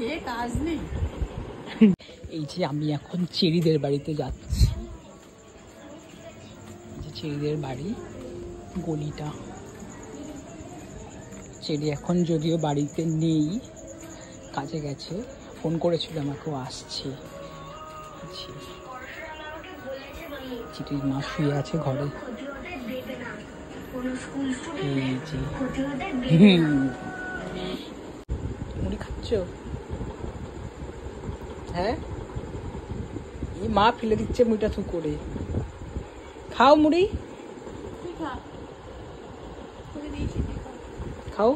খেয়ে কাজ নেই। এই যে আমি এখন চেরিদের বাড়িতে যাচ্ছি, চেরিদের বাড়ি গলিটা। চেরি এখন যদিও বাড়িতে নেই, কাজে গেছে, ফোন করেছিল আমাকেও আসছে। চিটির মা শুয়ে আছে ঘরে। এই যে মুড়ি খাচ্ছ? হ্যাঁ, এই মা ফেলে দিচ্ছে মুড়িটা থু করে। খাও মুড়ি, খাও।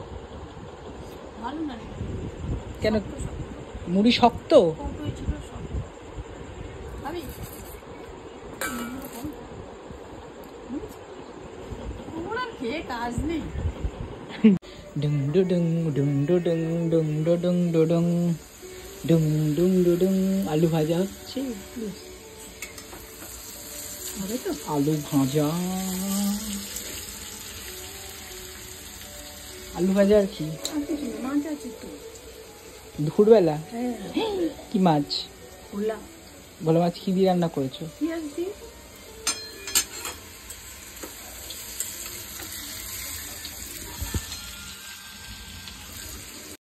কেন মুড়ি শক্ত? খেয়ে কাজ নেই। ডুং ডু ডুং ডুং ডু ডুং ডুং ডু ডুং ডু ডুং ডুং ডুং ডু ডুং। আলু ভাজা হচ্ছে, আলু ভাজা, আলু ভাজা আর কি? দুপুরবেলা কি মাছ? ভোলা মাছ কি দিয়ে রান্না করেছো?